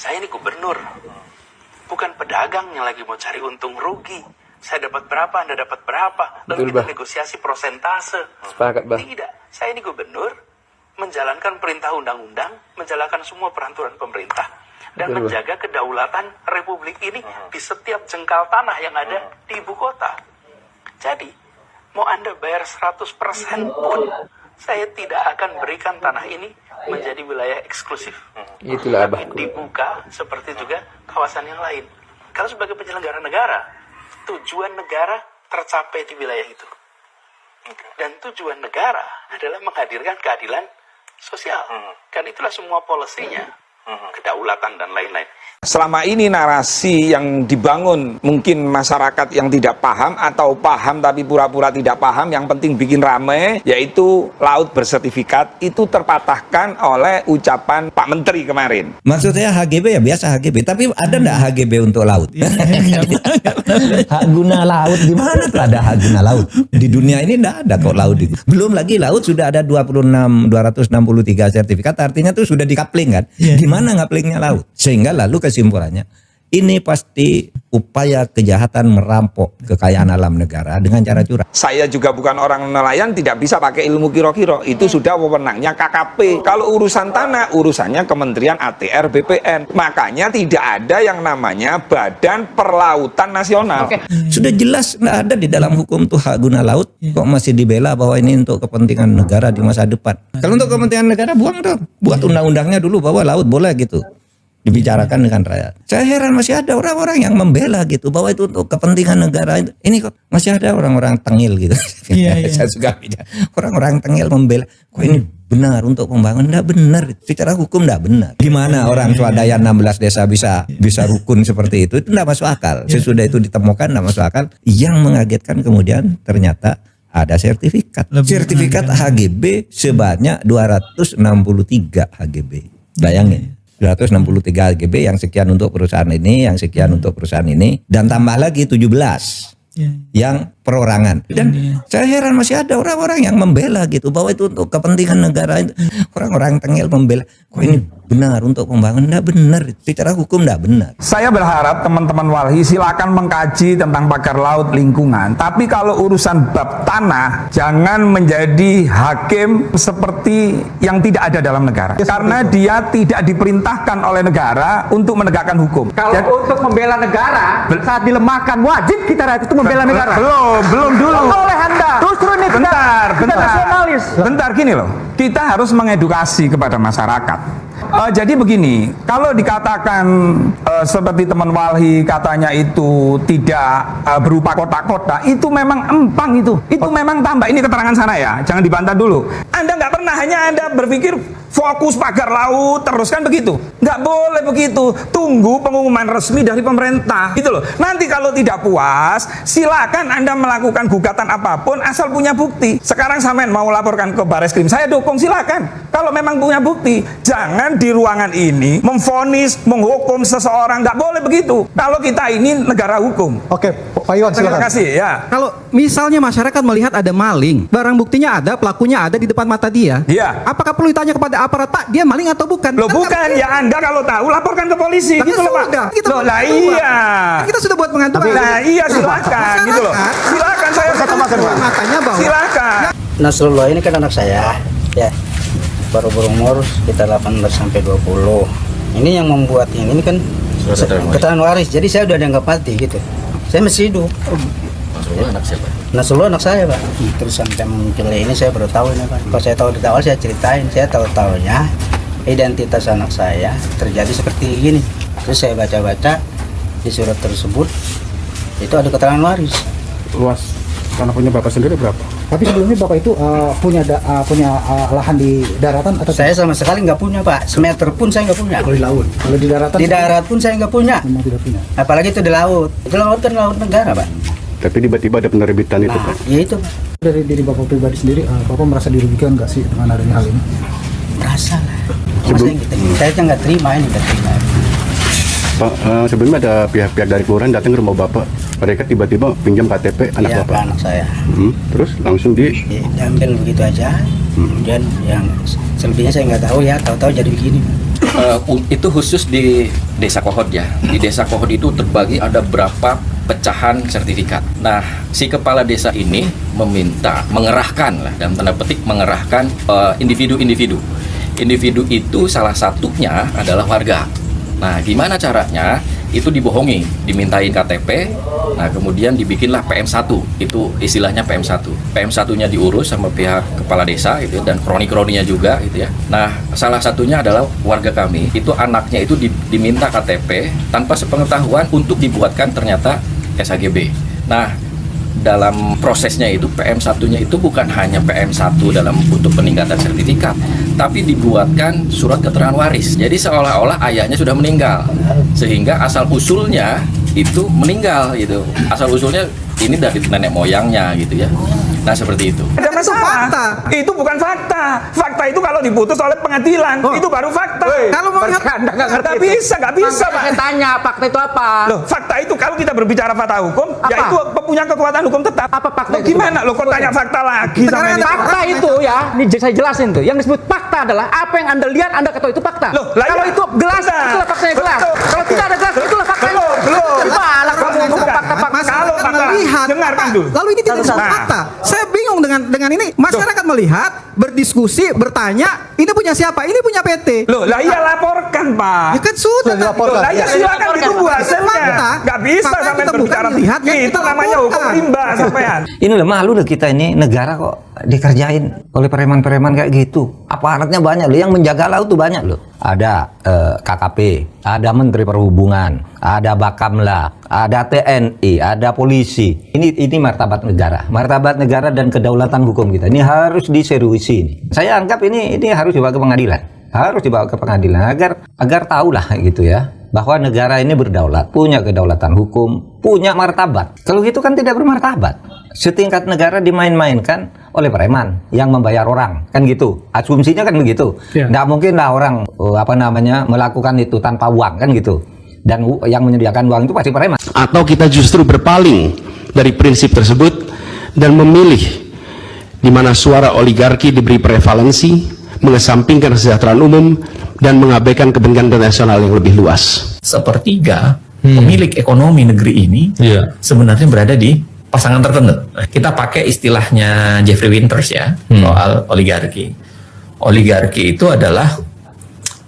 saya ini gubernur, bukan pedagang yang lagi mau cari untung rugi. Saya dapat berapa, Anda dapat berapa, lalu Betul, kita Bah. negosiasi persentase. Sepakat, Bah. Tidak, saya ini gubernur, menjalankan perintah undang-undang, menjalankan semua peraturan pemerintah, dan Betul, Bah. menjaga kedaulatan Republik ini di setiap jengkal tanah yang ada di ibu kota. Jadi, mau Anda bayar 100% pun, saya tidak akan berikan tanah ini menjadi wilayah eksklusif. Itulah Tapi Abah. dibuka seperti juga kawasan yang lain. Kalau sebagai penyelenggara negara, tujuan negara tercapai di wilayah itu. Dan tujuan negara adalah menghadirkan keadilan sosial. Kan itulah semua polisinya. Kedaulatan dan lain-lain. Selama ini narasi yang dibangun mungkin masyarakat yang tidak paham atau paham tapi pura-pura tidak paham, yang penting bikin rame, yaitu laut bersertifikat, itu terpatahkan oleh ucapan Pak Menteri kemarin. Maksud saya HGB ya biasa HGB, tapi ada enggak HGB untuk laut? Hak guna laut di mana tuh ada hak guna laut? Di dunia ini enggak ada kok laut itu. Belum lagi laut sudah ada 263 sertifikat, artinya tuh sudah dikapling kan. Di mana ngaplingnya laut? Sehingga lalu kesimpulannya ini pasti upaya kejahatan merampok kekayaan alam negara dengan cara curang. Saya juga bukan orang nelayan, tidak bisa pakai ilmu kiro-kiro. Itu sudah wewenangnya KKP. Kalau urusan tanah, urusannya Kementerian ATR BPN. Makanya tidak ada yang namanya Badan Perlautan Nasional. Sudah jelas nggak ada di dalam hukum tuh hak guna laut. Kok masih dibela bahwa ini untuk kepentingan negara di masa depan? Kalau untuk kepentingan negara buang dong. Buat undang-undangnya dulu bahwa laut boleh gitu. Dibicarakan dengan rakyat. Saya heran masih ada orang-orang yang membela gitu bahwa itu untuk kepentingan negara. Ini kok masih ada orang-orang tengil gitu. Saya suka bicara. Orang-orang tengil membela. Kok ini benar untuk pembangunan? Enggak benar. Secara hukum enggak benar. Gimana orang swadaya 16 desa bisa rukun seperti itu? Itu enggak masuk akal. Sesudah itu ditemukan enggak masuk akal. Yang mengagetkan kemudian ternyata ada sertifikat. Sertifikat HGB sebanyak 263 HGB. Bayangin. 263 HGB yang sekian untuk perusahaan ini, yang sekian untuk perusahaan ini, dan tambah lagi 17 yang perorangan. Dan saya heran masih ada orang-orang yang membela gitu bahwa itu untuk kepentingan negara. Orang-orang tengil membela. Kok ini benar untuk pembangunan? Enggak benar. Secara hukum enggak benar. Saya berharap teman-teman Walhi silakan mengkaji tentang pagar laut lingkungan. Tapi kalau urusan bab tanah, jangan menjadi hakim seperti yang tidak ada dalam negara. Karena dia tidak diperintahkan oleh negara untuk menegakkan hukum. Kalau untuk membela negara, saat dilemahkan, wajib kita rakyat itu membela negara. Belum dulu. Oleh Anda. Justru ini Bentar. nasionalis. Bentar, gini loh. Kita harus mengedukasi kepada masyarakat. Jadi begini, kalau dikatakan seperti teman Walhi katanya itu tidak berupa kotak-kotak, itu memang empang itu memang tambah. Ini keterangan sana ya, jangan dibantah dulu. Anda nggak pernah, hanya Anda berpikir fokus pagar laut terus, kan begitu? Nggak boleh begitu. Tunggu pengumuman resmi dari pemerintah, gitu loh. Nanti kalau tidak puas, silakan Anda melakukan gugatan apapun asal punya bukti. Sekarang sampean mau laporkan ke Bareskrim, saya dukung, silakan. Kalau memang punya bukti, jangan di ruangan ini memvonis, menghukum seseorang, nggak boleh begitu. Kalau kita ini negara hukum. Oke, Pak Iwan Terima silakan. kasih ya. Kalau misalnya masyarakat melihat ada maling, barang buktinya ada, pelakunya ada di depan mata dia. Iya. Apakah perlu ditanya kepada aparat, Pak, dia maling atau bukan? Loh bukan, ya Anda kalau tahu laporkan ke polisi, Tapi gitu loh Pak. sudah, kita Loh buat lah pengaduan. iya. Kita sudah buat pengaduan. Nah iya silakan, gitu loh. Silakan saya Makanya bahwa silakan. Nasrullah ini kan anak saya, ya baru berumur sekitar 18 sampai 20. Ini yang membuat ini kan keterangan waris. Jadi saya udah dianggap mati gitu. Saya masih hidup. Nasrullah anak siapa? Nasrullah anak saya, Pak. Terus sampai muncul ini saya baru tahu ini, Pak. Pas saya tahu di awal saya ceritain, saya tahu-taunya identitas anak saya terjadi seperti ini. Terus saya baca-baca di surat tersebut itu ada keterangan waris. Luas tanah punya Bapak sendiri berapa? Tapi sebelumnya Bapak itu punya lahan di daratan atau Saya sama sekali nggak punya, Pak. Semeter pun saya nggak punya. kalau di laut? Kalau di daratan Di darat pun saya nggak punya. memang tidak punya. Apalagi itu di laut. Itu laut kan laut negara, Pak. Tapi tiba-tiba ada penerbitan itu, Nah, Pak. ya itu, Pak. Dari diri Bapak pribadi sendiri, Bapak merasa dirugikan nggak sih dengan adanya hal ini? Merasa lah. Saya aja nggak terima ini, nggak terima. Pak, sebelumnya ada pihak-pihak dari kelurahan datang ke rumah Bapak. Mereka tiba-tiba pinjam KTP anak Iya, Bapak. anak saya. Terus langsung Diambil begitu aja. Kemudian yang selebihnya saya nggak tahu ya, tahu-tahu jadi begini. Itu khusus di Desa Kohod ya. Di Desa Kohod itu terbagi ada berapa pecahan sertifikat. Nah, si kepala desa ini mengerahkan lah, dalam tanda petik mengerahkan individu-individu. Individu itu salah satunya adalah warga. Nah, gimana caranya? Itu dibohongi, dimintain KTP, nah kemudian dibikinlah PM1, itu istilahnya PM1. PM1-nya diurus sama pihak kepala desa gitu, dan kroni-kroninya juga gitu ya. Nah, salah satunya adalah warga kami, itu anaknya itu diminta KTP tanpa sepengetahuan untuk dibuatkan ternyata SHGB. Nah, dalam prosesnya itu PM1-nya itu bukan hanya PM1 dalam untuk peningkatan sertifikat, tapi dibuatkan surat keterangan waris. Jadi seolah-olah ayahnya sudah meninggal, sehingga asal usulnya itu meninggal gitu. Asal usulnya ini dari nenek moyangnya gitu ya. Nah, seperti itu. Ada masalah. fakta. Itu bukan fakta. Fakta itu kalau diputus oleh pengadilan, itu baru fakta. Kalau mau lihat nggak bisa, Pak. Saya tanya, fakta itu apa? Loh, fakta itu kalau kita berbicara fakta hukum, Apa? yaitu punya kekuatan hukum tetap. Apa fakta Loh, itu? gimana? Lo kok tanya fakta lagi sama ini? Fakta itu ya, ini saya jelasin tuh. Yang disebut fakta adalah apa yang Anda lihat, Anda ketahui itu fakta. Loh, lah Kalau iya. itu gelas, Benar. itulah faktanya gelas. Betul. Kalau tidak ada gelas, itulah faktanya. Belum. Gimana kamu ngomong Bukan. fakta-fakta? Kalau masyarakat fakta, melihat dengarkan dulu. lalu ini tidak disebut Nah. fakta. Saya bingung dengan ini. Masyarakat melihat, berdiskusi, bertanya, ini punya siapa? Ini punya PT. Loh, lah iya laporkan, Pak. Ya kan sudah Loh, lah iya silakan ditunggu hasilnya. Nggak bisa Fakta sampai kita berbicara. bukan dilihat, yang Itu kita namanya hukum laporkan. rimba sampean. Ini loh, malu loh kita ini negara kok dikerjain oleh preman-preman kayak gitu. Aparatnya banyak loh, yang menjaga laut tuh banyak loh. Ada KKP, ada Menteri Perhubungan, ada Bakamla, ada TNI, ada polisi. Ini martabat negara dan kedaulatan hukum kita. Ini harus diseriusi. Ini. Saya anggap ini harus dibawa ke pengadilan, agar tahulah gitu ya, bahwa negara ini berdaulat, punya kedaulatan hukum, punya martabat. Kalau gitu kan tidak bermartabat. Setingkat negara dimain-mainkan oleh preman yang membayar orang, kan gitu. Asumsinya kan begitu. Nggak mungkin lah orang melakukan itu tanpa uang, kan gitu. Dan yang menyediakan uang itu pasti preman. Atau kita justru berpaling dari prinsip tersebut dan memilih di mana suara oligarki diberi prevalensi, mengesampingkan kesejahteraan umum dan mengabaikan kepentingan nasional yang lebih luas. Sepertiga pemilik ekonomi negeri ini sebenarnya berada di pasangan tertentu. Kita pakai istilahnya Jeffrey Winters ya, soal oligarki. Oligarki itu adalah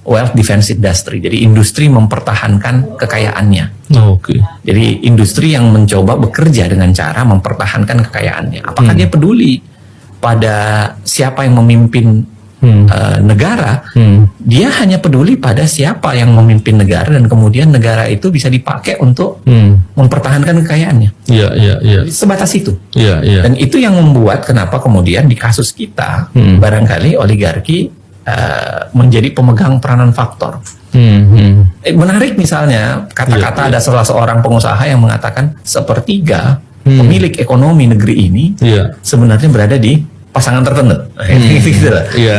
wealth defense industry, jadi industri mempertahankan kekayaannya. Jadi industri yang mencoba bekerja dengan cara mempertahankan kekayaannya. Apakah dia peduli pada siapa yang memimpin negara? Dia hanya peduli pada siapa yang memimpin negara, dan kemudian negara itu bisa dipakai untuk mempertahankan kekayaannya. Sebatas itu. Dan itu yang membuat kenapa kemudian di kasus kita barangkali oligarki menjadi pemegang peranan faktor. Menarik misalnya kata-kata ada salah seorang pengusaha yang mengatakan sepertiga pemilik ekonomi negeri ini sebenarnya berada di pasangan tertentu.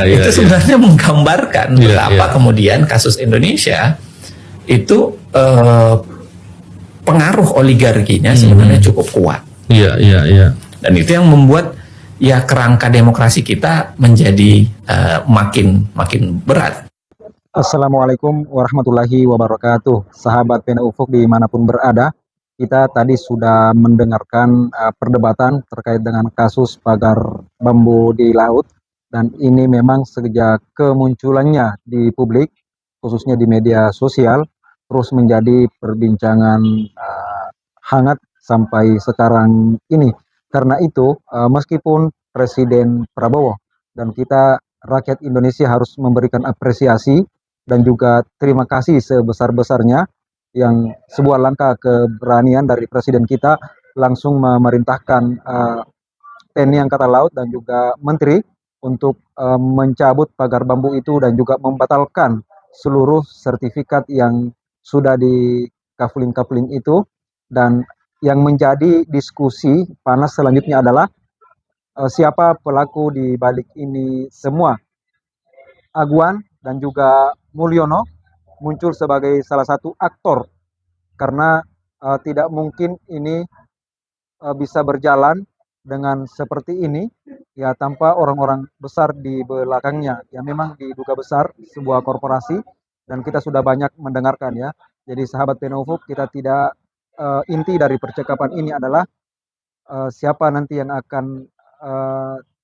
Itu sebenarnya menggambarkan betapa kemudian kasus Indonesia itu pengaruh oligarkinya sebenarnya cukup kuat. Dan itu yang membuat ya kerangka demokrasi kita menjadi makin berat. Assalamualaikum warahmatullahi wabarakatuh. Sahabat Pena Ufuk dimanapun berada, kita tadi sudah mendengarkan perdebatan terkait dengan kasus pagar bambu di laut, dan ini memang sejak kemunculannya di publik, khususnya di media sosial, terus menjadi perbincangan hangat sampai sekarang ini. Karena itu, meskipun Presiden Prabowo dan kita rakyat Indonesia harus memberikan apresiasi dan juga terima kasih sebesar-besarnya yang sebuah langkah keberanian dari Presiden kita langsung memerintahkan TNI Angkatan Laut dan juga Menteri untuk mencabut pagar bambu itu dan juga membatalkan seluruh sertifikat yang sudah di kafling itu. Dan yang menjadi diskusi panas selanjutnya adalah siapa pelaku di balik ini semua. Aguan dan juga Mulyono muncul sebagai salah satu aktor, karena tidak mungkin ini bisa berjalan dengan seperti ini ya tanpa orang-orang besar di belakangnya. Ya memang diduga besar sebuah korporasi dan kita sudah banyak mendengarkan ya. Jadi sahabat Penofuk, kita tidak inti dari percakapan ini adalah siapa nanti yang akan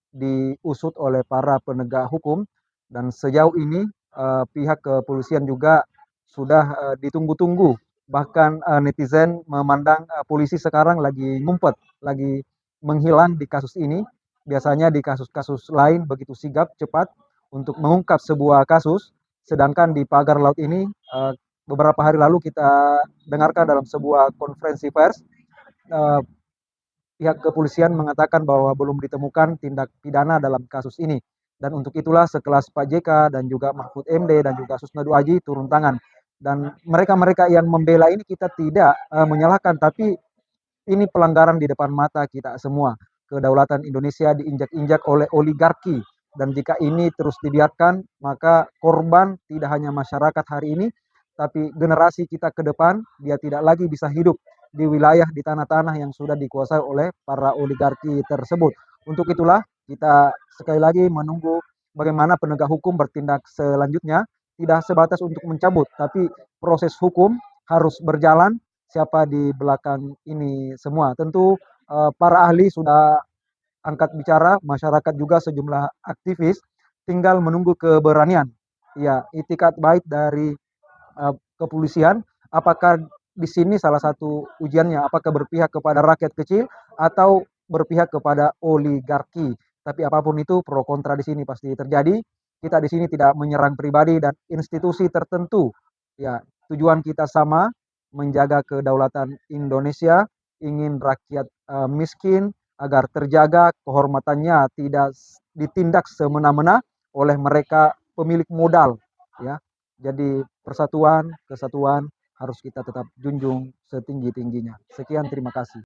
diusut oleh para penegak hukum, dan sejauh ini pihak kepolisian juga sudah ditunggu-tunggu. Bahkan netizen memandang polisi sekarang lagi ngumpet, lagi menghilang di kasus ini. Biasanya di kasus-kasus lain begitu sigap, cepat untuk mengungkap sebuah kasus, sedangkan di pagar laut ini beberapa hari lalu kita dengarkan dalam sebuah konferensi pers, pihak kepolisian mengatakan bahwa belum ditemukan tindak pidana dalam kasus ini. Dan untuk itulah sekelas Pak JK dan juga Mahfud MD dan juga Susnadu Aji turun tangan. Dan mereka-mereka yang membela ini kita tidak menyalahkan, tapi ini pelanggaran di depan mata kita semua. Kedaulatan Indonesia diinjak-injak oleh oligarki. Dan jika ini terus dibiarkan, maka korban tidak hanya masyarakat hari ini, tapi generasi kita ke depan, dia tidak lagi bisa hidup di wilayah, di tanah-tanah yang sudah dikuasai oleh para oligarki tersebut. Untuk itulah kita sekali lagi menunggu bagaimana penegak hukum bertindak selanjutnya, tidak sebatas untuk mencabut, tapi proses hukum harus berjalan. Siapa di belakang ini semua? Tentu para ahli sudah angkat bicara, masyarakat juga sejumlah aktivis, tinggal menunggu keberanian. Ya, itikat baik dari kepolisian, apakah di sini salah satu ujiannya, apakah berpihak kepada rakyat kecil atau berpihak kepada oligarki. Tapi apapun itu, pro kontra di sini pasti terjadi. Kita di sini tidak menyerang pribadi dan institusi tertentu. Ya, tujuan kita sama, menjaga kedaulatan Indonesia, ingin rakyat miskin agar terjaga kehormatannya, tidak ditindak semena-mena oleh mereka pemilik modal. Ya, jadi persatuan, kesatuan harus kita tetap junjung setinggi-tingginya. Sekian, terima kasih.